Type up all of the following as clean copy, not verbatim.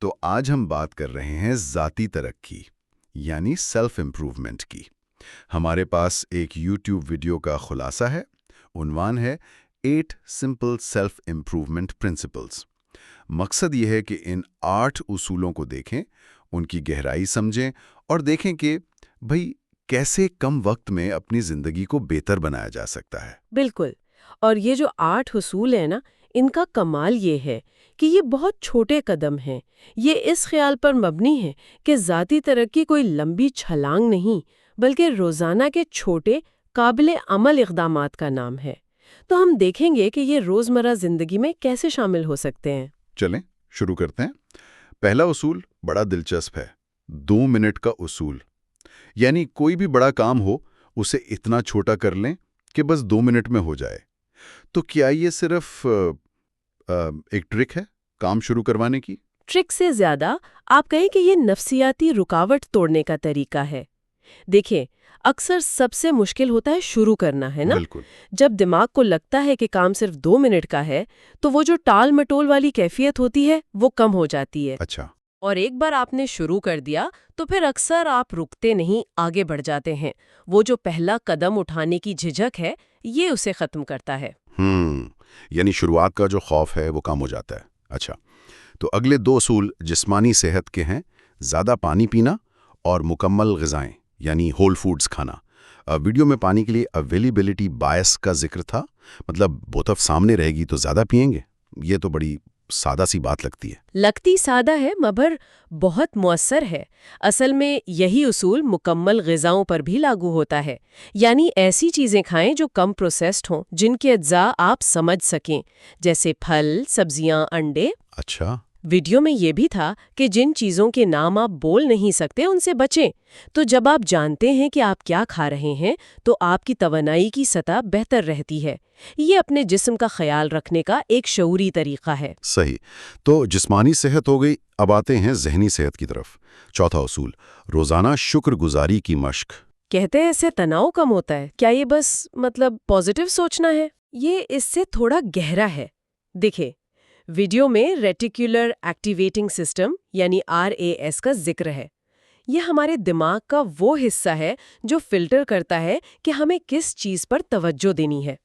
تو آج ہم بات کر رہے ہیں ذاتی ترقی یعنی سیلف امپروومنٹ کی۔ ہمارے پاس ایک یوٹیوب ویڈیو کا خلاصہ ہے، عنوان ہے 8 سمپل سیلف امپروومنٹ پرنسپلز۔ مقصد یہ ہے کہ ان 8 اصولوں کو دیکھیں، ان کی گہرائی سمجھیں اور دیکھیں کہ بھئی کیسے کم وقت میں اپنی زندگی کو بہتر بنایا جا سکتا ہے۔ بالکل، اور یہ جو 8 حصول ہیں نا، ان کا کمال یہ ہے کہ یہ بہت چھوٹے قدم ہیں۔ یہ اس خیال پر مبنی ہے کہ ذاتی ترقی کوئی لمبی چھلانگ نہیں، بلکہ روزانہ کے چھوٹے قابل عمل اقدامات کا نام ہے۔ تو ہم دیکھیں گے کہ یہ روزمرہ زندگی میں کیسے شامل ہو سکتے ہیں۔ چلیں شروع کرتے ہیں۔ پہلا اصول بڑا دلچسپ ہے، 2 منٹ کا اصول۔ یعنی کوئی بھی بڑا کام ہو اسے اتنا چھوٹا کر لیں کہ بس 2 منٹ میں ہو جائے۔ تو کیا یہ صرف ایک ٹرک ہے کام شروع کروانے کی؟ ٹرک سے زیادہ آپ کہیں کہ یہ نفسیاتی رکاوٹ توڑنے کا طریقہ ہے۔ دیکھیں، اکثر سب سے مشکل ہوتا ہے شروع کرنا، ہے نا؟ بالکل۔ جب دماغ کو لگتا ہے کہ کام صرف 2 منٹ کا ہے تو وہ جو ٹال مٹول والی کیفیت ہوتی ہے وہ کم ہو جاتی ہے۔ اچھا۔ اور ایک بار آپ نے شروع کر دیا تو پھر اکثر آپ رکتے نہیں، آگے بڑھ جاتے ہیں۔ وہ جو پہلا قدم اٹھانے کی جھجک ہے یہ اسے ختم کرتا ہے۔ یعنی شروعات کا جو خوف ہے وہ کم ہو جاتا ہے۔ اچھا، تو اگلے 2 اصول جسمانی صحت کے ہیں، زیادہ پانی پینا اور مکمل غذائیں یعنی ہول فوڈز کھانا۔ ویڈیو میں پانی کے لیے اویلیبلٹی بائس کا ذکر تھا، مطلب بوتل سامنے رہے گی تو زیادہ پیئیں گے۔ یہ تو بڑی سادہ سی بات لگتی سادہ ہے مگر بہت مؤثر ہے۔ اصل میں یہی اصول مکمل غذاؤں پر بھی لاگو ہوتا ہے، یعنی ایسی چیزیں کھائیں جو کم پروسیسڈ ہوں، جن کے اجزاء آپ سمجھ سکیں، جیسے پھل، سبزیاں، انڈے۔ اچھا۔ ویڈیو میں یہ بھی تھا کہ جن چیزوں کے نام آپ بول نہیں سکتے ان سے بچیں۔ تو جب آپ جانتے ہیں کہ آپ کیا کھا رہے ہیں تو آپ کی توانائی کی سطح بہتر رہتی ہے۔ یہ اپنے جسم کا خیال رکھنے کا ایک شعوری طریقہ ہے۔ صحیح۔ تو جسمانی صحت ہو گئی، اب آتے ہیں ذہنی صحت کی طرف۔ چوتھا اصول، روزانہ شکر گزاری کی مشق۔ کہتے ہیں اس سے تناؤ کم ہوتا ہے، کیا یہ بس پازیٹیو سوچنا ہے؟ یہ اس سے تھوڑا گہرا ہے۔ دیکھیں، ویڈیو میں ریٹیکولر ایکٹیویٹنگ سسٹم یعنی RAS کا ذکر ہے۔ یہ ہمارے دماغ کا وہ حصہ ہے جو فلٹر کرتا ہے کہ ہمیں کس چیز پر توجہ دینی ہے۔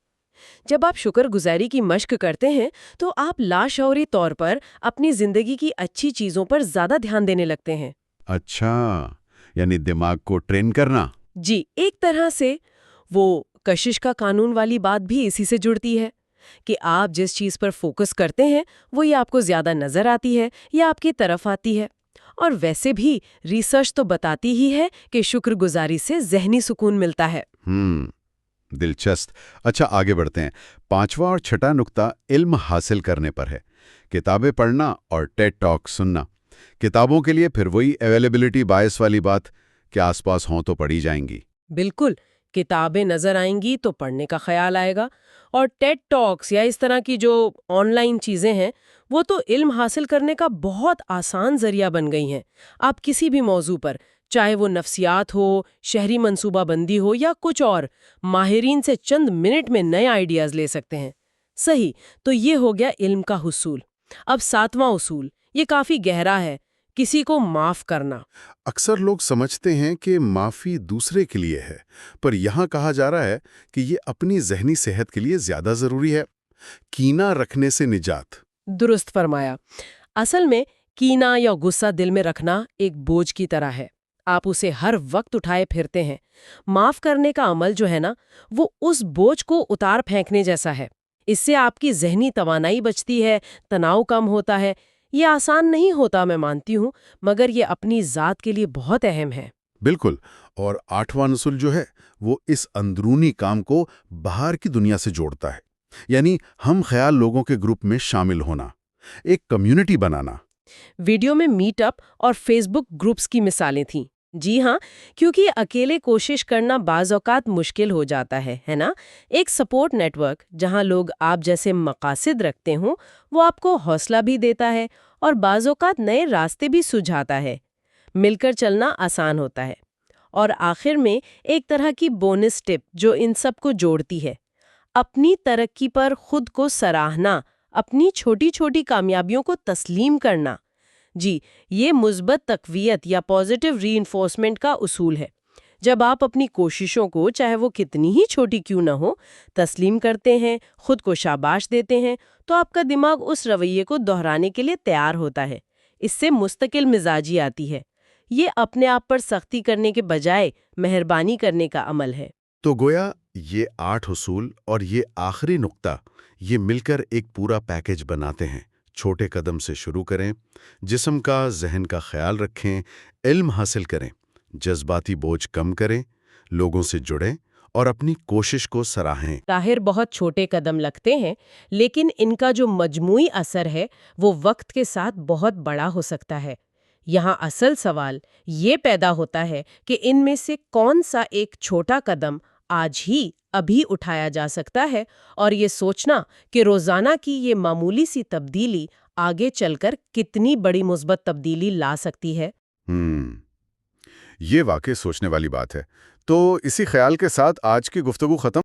جب آپ شکر گزاری کی مشق کرتے ہیں تو آپ لاشعوری طور پر اپنی زندگی کی اچھی چیزوں پر زیادہ دھیان دینے لگتے ہیں۔ اچھا، یعنی دماغ کو ٹرین کرنا۔ جی، ایک طرح سے وہ کشش کا قانون والی بات بھی اسی سے جڑتی ہے کہ آپ جس چیز پر فوکس کرتے ہیں وہ آپ کو زیادہ نظر آتی ہے یا آپ کی طرف آتی ہے۔ اور ویسے بھی ریسرچ تو بتاتی ہی ہے کہ شکر گزاری سے ذہنی سکون ملتا ہے۔ دلچسپ۔ اچھا، آگے بڑھتے ہیں۔ 5واں اور 6واں نقطہ علم حاصل کرنے پر ہے، کتابیں پڑھنا اور ٹیڈ ٹاک سننا۔ کتابوں کے لیے پھر وہی اویلیبلٹی بائس والی بات کہ آس پاس ہوں تو پڑھی جائیں گی۔ بالکل، کتابیں نظر آئیں گی تو پڑھنے کا خیال آئے گا۔ اور ٹیڈ ٹاکس یا اس طرح کی جو آن لائن چیزیں ہیں وہ تو علم حاصل کرنے کا بہت آسان ذریعہ بن گئی ہیں۔ آپ کسی بھی موضوع پر، چاہے وہ نفسیات ہو، شہری منصوبہ بندی ہو یا کچھ اور، ماہرین سے چند منٹ میں نئے آئیڈیاز لے سکتے ہیں۔ صحیح، تو یہ ہو گیا علم کا حصول۔ اب 7واں اصول، یہ کافی گہرا ہے، کسی کو معاف کرنا۔ اکثر لوگ سمجھتے ہیں کہ معافی دوسرے کے لیے ہے، پر یہاں کہا جا رہا ہے کہ یہ اپنی ذہنی صحت کے لیے زیادہ ضروری ہے۔ کینہ رکھنے سے نجات۔ درست فرمایا۔ اصل میں کینہ یا غصہ دل میں رکھنا ایک بوجھ کی طرح ہے، آپ اسے ہر وقت اٹھائے پھرتے ہیں۔ معاف کرنے کا عمل جو ہے نا، وہ اس بوجھ کو اتار پھینکنے جیسا ہے۔ اس سے آپ کی ذہنی توانائی بچتی ہے، تناؤ کم ہوتا ہے۔ یہ آسان نہیں ہوتا، میں مانتی ہوں، مگر یہ اپنی ذات کے لیے بہت اہم ہے۔ بالکل۔ اور 8واں اصول جو ہے وہ اس اندرونی کام کو باہر کی دنیا سے جوڑتا ہے، یعنی ہم خیال لوگوں کے گروپ میں شامل ہونا، ایک کمیونٹی بنانا۔ ویڈیو میں میٹ اپ اور فیس بک گروپس کی مثالیں تھیں۔ جی ہاں، کیونکہ اکیلے کوشش کرنا بعض اوقات مشکل ہو جاتا ہے نا؟ ایک سپورٹ نیٹ ورک جہاں لوگ آپ جیسے مقاصد رکھتے ہوں وہ آپ کو حوصلہ بھی دیتا ہے اور بعض اوقات نئے راستے بھی سجھاتا ہے۔ مل کر چلنا آسان ہوتا ہے۔ اور آخر میں ایک طرح کی بونس ٹپ جو ان سب کو جوڑتی ہے، اپنی ترقی پر خود کو سراہنا، اپنی چھوٹی چھوٹی کامیابیوں کو تسلیم کرنا۔ جی، یہ مثبت تقویت یا پازیٹیو ری انفورسمنٹ کا اصول ہے۔ جب آپ اپنی کوششوں کو، چاہے وہ کتنی ہی چھوٹی کیوں نہ ہو، تسلیم کرتے ہیں، خود کو شاباش دیتے ہیں، تو آپ کا دماغ اس رویے کو دہرانے کے لیے تیار ہوتا ہے۔ اس سے مستقل مزاجی آتی ہے۔ یہ اپنے آپ پر سختی کرنے کے بجائے مہربانی کرنے کا عمل ہے۔ تو گویا یہ 8 اصول اور یہ آخری نقطہ، یہ مل کر ایک پورا پیکج بناتے ہیں۔ چھوٹے قدم سے شروع کریں، جسم کا، ذہن کا خیال رکھیں، علم حاصل کریں، جذباتی بوجھ کم کریں، لوگوں سے جڑیں اور اپنی کوشش کو سراہیں۔ ظاہر بہت چھوٹے قدم لگتے ہیں، لیکن ان کا جو مجموعی اثر ہے وہ وقت کے ساتھ بہت بڑا ہو سکتا ہے۔ یہاں اصل سوال یہ پیدا ہوتا ہے کہ ان میں سے کون سا ایک چھوٹا قدم آج ہی ابھی اٹھایا جا سکتا ہے، اور یہ سوچنا کہ روزانہ کی یہ معمولی سی تبدیلی آگے چل کر کتنی بڑی مثبت تبدیلی لا سکتی ہے۔ یہ واقعی سوچنے والی بات ہے۔ تو اسی خیال کے ساتھ آج کی گفتگو ختم